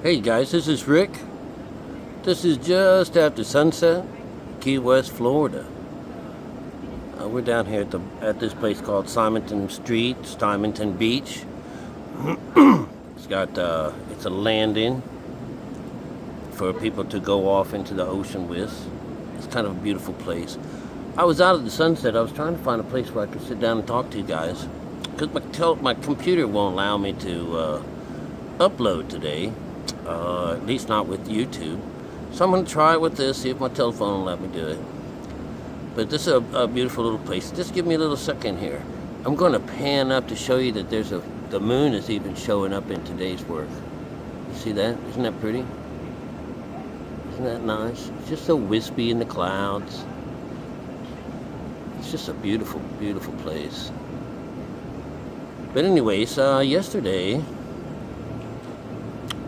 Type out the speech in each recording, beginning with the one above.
Hey guys, this is Rick. This is just after sunset, Key West, Florida. We're down here at this place called Simonton Beach. It's a landing for people to go off into the ocean with. It's kind of a beautiful place. I was out at the sunset. I was trying to find a place where I could sit down and talk to you guys, because my computer won't allow me to upload today. At least not with YouTube. So I'm going to try it with this, see if my telephone will let me do it. But this is a beautiful little place. Just give me a little second here. I'm going to pan up to show you that the moon is even showing up in today's work. You see that? Isn't that pretty? Isn't that nice? It's just so wispy in the clouds. It's just a beautiful, beautiful place. But anyways, yesterday,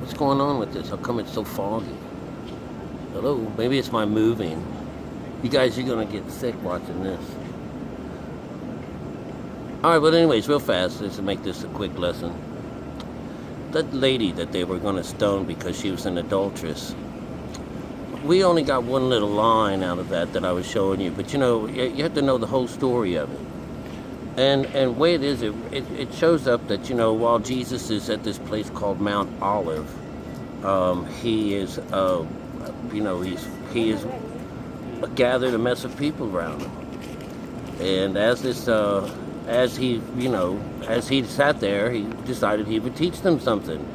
what's going on with this? How come it's so foggy? Hello? Maybe it's my moving. You guys are going to get sick watching this. Alright, but anyways, real fast, just to make this a quick lesson. That lady that they were going to stone because she was an adulteress, we only got one little line out of that I was showing you. But you know, you have to know the whole story of it. And the way it is, it shows up that, you know, while Jesus is at this place called Mount Olive, he is gathered a mess of people around him. And as he sat there, he decided he would teach them something.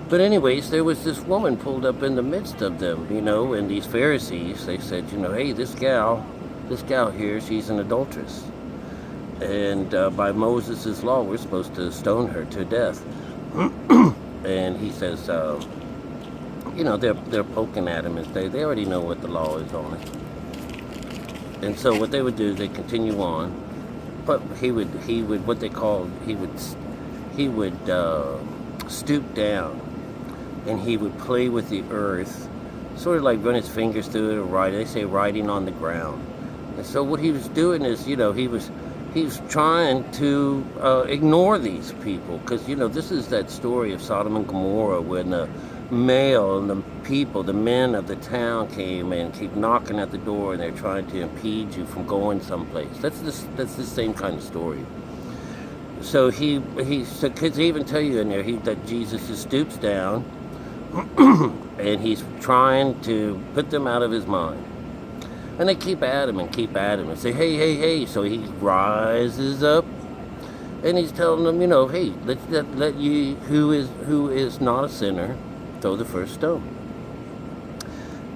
But anyways, there was this woman pulled up in the midst of them, you know, and these Pharisees, they said, you know, hey, this gal here, she's an adulteress. And by Moses' law, we're supposed to stone her to death. And he says, you know, they're poking at him and they already know what the law is on it. And so what they would do is they continue on, but he would stoop down, and he would play with the earth, sort of like run his fingers through it, or writing on the ground. And so what he was doing is, you know, he was trying to ignore these people, because, you know, this is that story of Sodom and Gomorrah, when the male and the men of the town came and keep knocking at the door, and they're trying to impede you from going someplace. That's the same kind of story. So so kids even tell you in there that Jesus just stoops down and he's trying to put them out of his mind. And they keep at him and say, hey. So he rises up and he's telling them, you know, hey, let you who is not a sinner throw the first stone.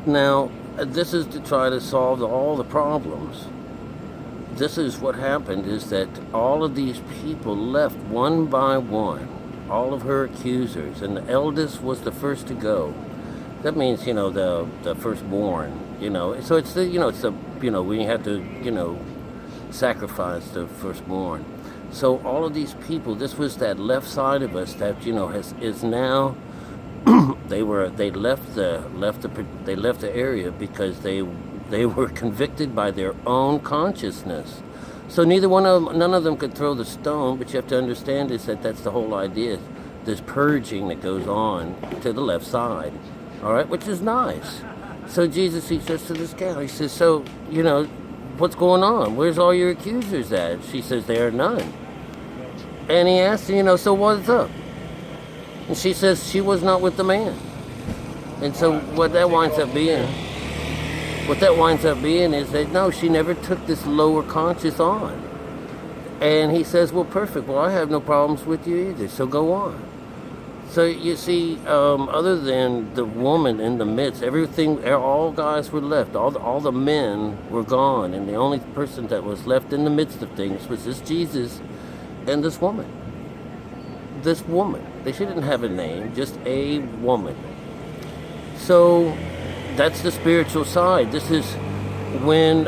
Now, this is to try to solve all the problems. This is what happened, is that all of these people left one by one, all of her accusers, and the eldest was the first to go. That means, you know, the firstborn, you know. So it's when you have to, you know, sacrifice the firstborn. So all of these people, this was that left side of us that, you know, is now. They left the area because they were convicted by their own consciousness. So none of them could throw the stone, but you have to understand is that's the whole idea, this purging that goes on to the left side, all right, which is nice. So Jesus, he says to this gal, he says, so, you know, what's going on? Where's all your accusers at? She says, there are none. And he asks, you know, so what's up? And she says she was not with the man. And so what that winds up being is that, no, she never took this lower conscious on. And he says, well, perfect. Well, I have no problems with you either, so go on. So you see, other than the woman in the midst, all guys were left. All the men were gone. And the only person that was left in the midst of things was this Jesus and this woman. This woman. She didn't have a name, just a woman. So that's the spiritual side. This is when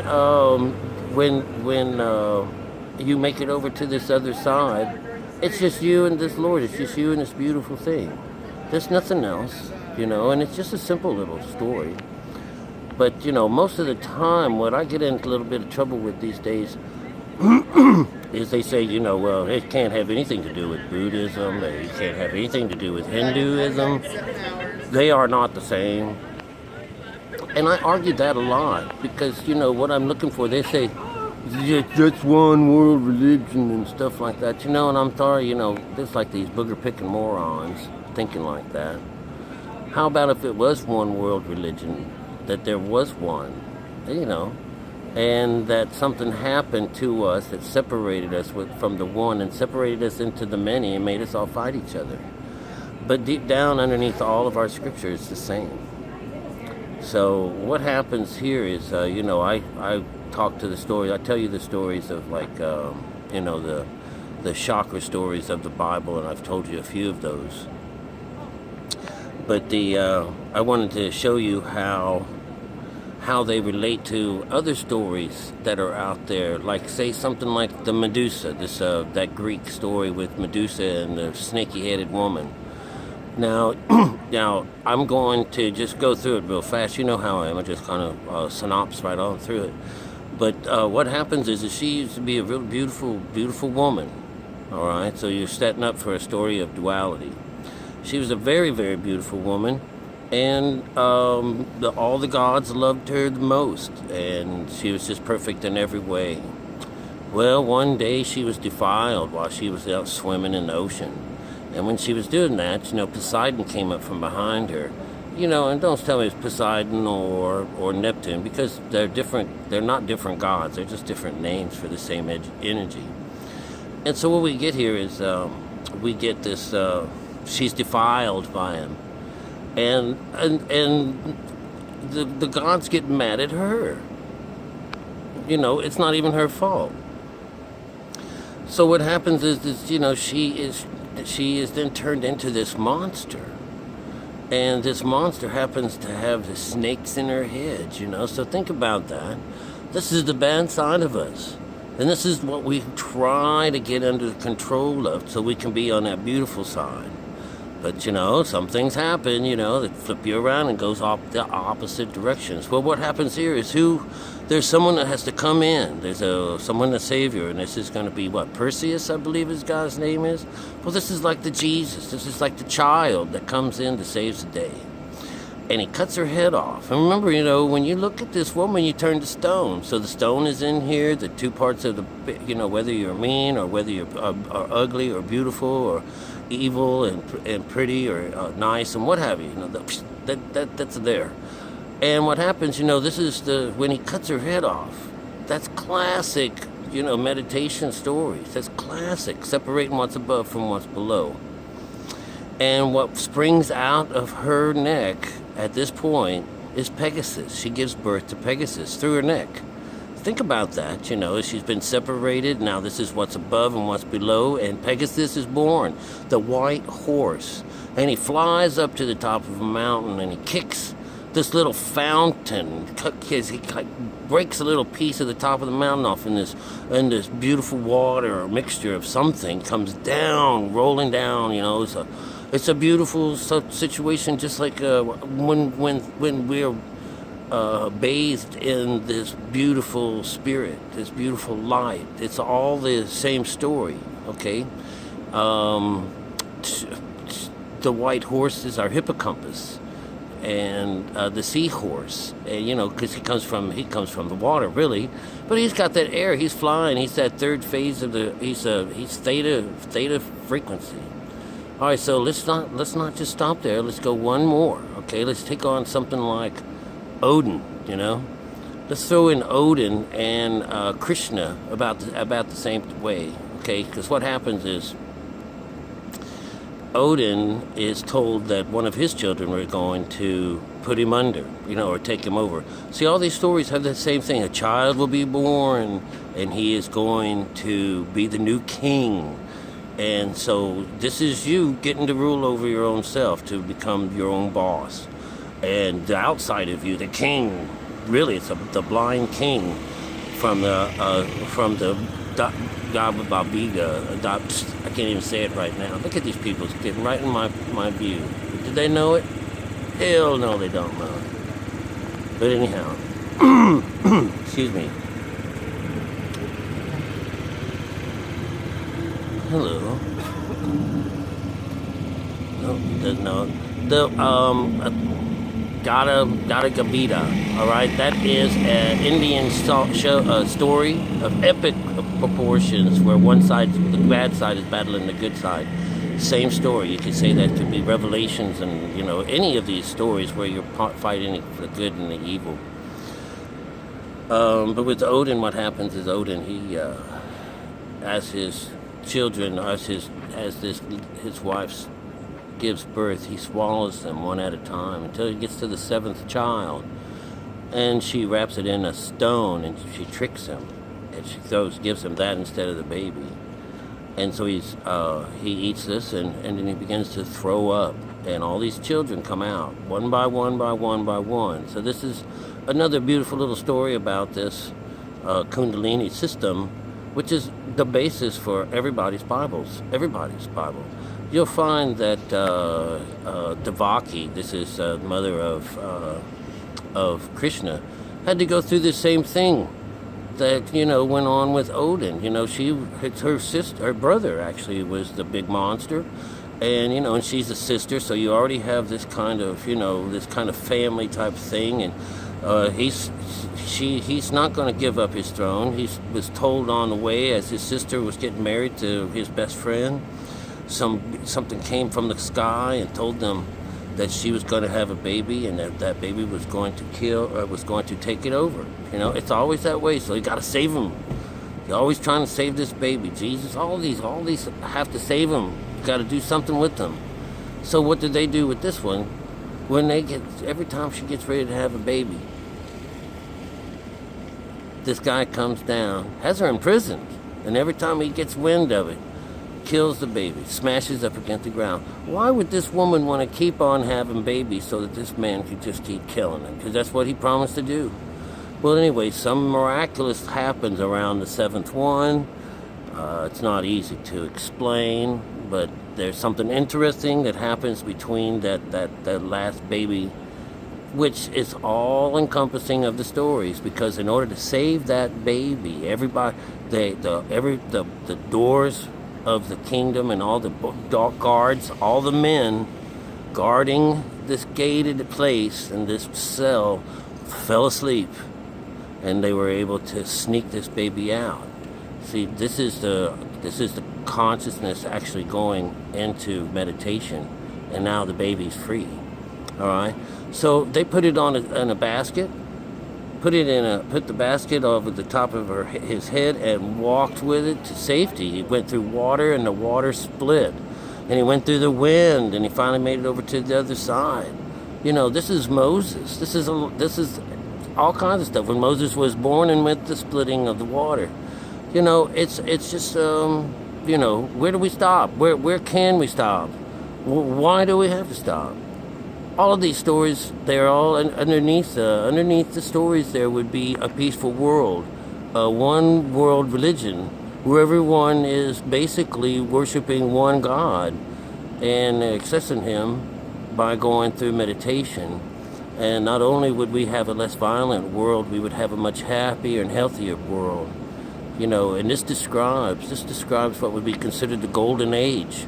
you make it over to this other side. It's just you and this Lord. It's just you and this beautiful thing. There's nothing else, you know. And it's just a simple little story. But you know, most of the time, what I get into a little bit of trouble with these days is they say, you know, well, it can't have anything to do with Buddhism, it can't have anything to do with Hinduism. They are not the same. And I argued that a lot because, what I'm looking for, they say, that's one world religion and stuff like that, and I'm sorry, there's like these booger picking morons thinking like that. How about if it was one world religion, that there was one, and that something happened to us that separated us from the one and separated us into the many and made us all fight each other. But deep down underneath all of our scripture, it's the same. So what happens here is, I talk to the story. I tell you the stories of the shocker stories of the Bible, and I've told you a few of those. But I wanted to show you how they relate to other stories that are out there, like say something like the Medusa, that Greek story with Medusa and the snaky-headed woman. Now, I'm going to just go through it real fast. You know how I am. I just kind of synopsis right on through it. But what happens is that she used to be a real beautiful, beautiful woman. All right, so you're setting up for a story of duality. She was a very, very beautiful woman, and all the gods loved her the most, and she was just perfect in every way. Well, one day she was defiled while she was out swimming in the ocean. And when she was doing that, Poseidon came up from behind her. And don't tell me it's Poseidon or Neptune, because they're different. They're not different gods. They're just different names for the same energy. And so what we get here is we get this. She's defiled by him, and the gods get mad at her. It's not even her fault. So what happens is she is then turned into this monster. And this monster happens to have the snakes in her head, So think about that. This is the bad side of us. And this is what we try to get under control of so we can be on that beautiful side. But, some things happen, that flip you around and goes off the opposite directions. Well, what happens here is there's someone that has to come in. There's someone to save you, and this is going to be, Perseus, I believe his guy's name is? Well, this is like the Jesus. This is like the child that comes in to save the day. And he cuts her head off. And remember, when you look at this woman, you turn to stone. So the stone is in here, the two parts of whether you're mean or whether you're are ugly or beautiful or evil and pretty or nice and what have you. That's there. And what happens, this is when he cuts her head off. That's classic, meditation stories. That's classic, separating what's above from what's below. And what springs out of her neck at this point is Pegasus. She gives birth to Pegasus through her neck. Think about that, she's been separated. Now this is what's above and what's below, and Pegasus is born, the white horse. And he flies up to the top of a mountain, and he kicks this little fountain. He breaks a little piece of the top of the mountain off, and this beautiful water or mixture of something comes down, rolling down, It's a beautiful situation, just like when we're bathed in this beautiful spirit, this beautiful light. It's all the same story, okay? The white horse is our hippocampus, and the seahorse, because he comes from the water, really, but he's got that air. He's flying. He's that third phase of he's theta frequency. All right, so let's not just stop there. Let's go one more. Okay, let's take on something like Odin. Let's throw in Odin and Krishna about the same way. Okay, because what happens is Odin is told that one of his children were going to put him under, or take him over. See, all these stories have the same thing. A child will be born, and he is going to be the new king. And so this is you getting to rule over your own self, to become your own boss. And the outside of you, the king, really, it's the blind king from the Gababiga. I can't even say it right now. Look at these people. It's getting right in my view. Did they know it? Hell no, they don't know it. But anyhow, excuse me. Hello. No, doesn't know it. The Gata Gavita, all right? That is an Indian story of epic proportions where one side, the bad side, is battling the good side. Same story. You could say that could be Revelations and, any of these stories where you're fighting the good and the evil. But with Odin, what happens is Odin, he, as his children, his wife gives birth, he swallows them one at a time until he gets to the seventh child, and she wraps it in a stone and she tricks him, and she gives him that instead of the baby, and so he eats this, and then he begins to throw up, and all these children come out one by one by one by one. So this is another beautiful little story about this Kundalini system, which is the basis for everybody's Bible. You'll find that Devaki, this is the mother of Krishna, had to go through the same thing that went on with Odin. Her brother actually was the big monster, and she's a sister, so you already have this kind of family type thing, and he's not going to give up his throne. He was told on the way as his sister was getting married to his best friend. Something came from the sky and told them that she was going to have a baby, and that baby was going to take it over. It's always that way. So you got to save him. You're always trying to save this baby. Jesus, all these have to save him. You got to do something with them. So what did they do with this one? Every time she gets ready to have a baby, this guy comes down, has her imprisoned, and every time he gets wind of it, kills the baby, smashes up against the ground. Why would this woman want to keep on having babies so that this man could just keep killing them? Because that's what he promised to do. Well, anyway, some miraculous happens around the seventh one. It's not easy to explain, but there's something interesting that happens between that last baby, which is all encompassing of the stories, because in order to save that baby, the doors of the kingdom and all the guards, all the men guarding this gated place and this cell fell asleep, and they were able to sneak this baby out. See, this is the consciousness actually going into meditation, and now the baby's free. All right, so they put it in a basket, put the basket over the top of his head, and walked with it to safety. He went through water, and the water split, and he went through the wind, and he finally made it over to the other side. This is Moses. This is all kinds of stuff. When Moses was born, and with the splitting of the water, it's just where do we stop? Where can we stop? Why do we have to stop? All of these stories, they're all underneath the stories. There would be a peaceful world, a one world religion, where everyone is basically worshiping one God and accessing Him by going through meditation. And not only would we have a less violent world, we would have a much happier and healthier world. And this describes what would be considered the golden age.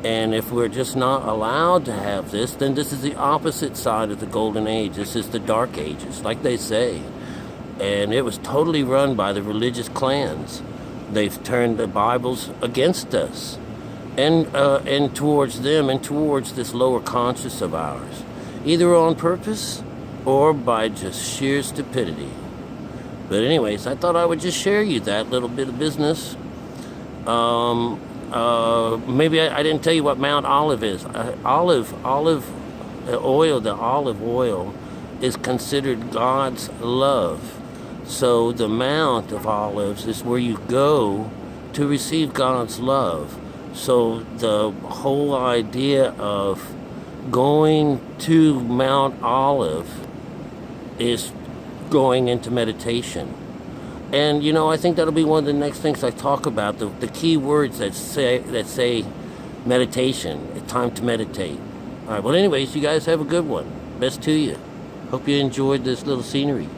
And if we're just not allowed to have this, then this is the opposite side of the golden age. This is the dark ages, like they say. And it was totally run by the religious clans. They've turned the Bibles against us, and towards them, and towards this lower conscious of ours, either on purpose or by just sheer stupidity. But anyways, I thought I would just share you that little bit of business. Maybe I didn't tell you what Mount Olive is. Olive oil is considered God's love. So the Mount of Olives is where you go to receive God's love. So the whole idea of going to Mount Olive is going into meditation. And I think that'll be one of the next things I talk about, the key words that say meditation. It's time to meditate. All right, well anyways, you guys have a good one. Best to you. Hope you enjoyed this little scenery.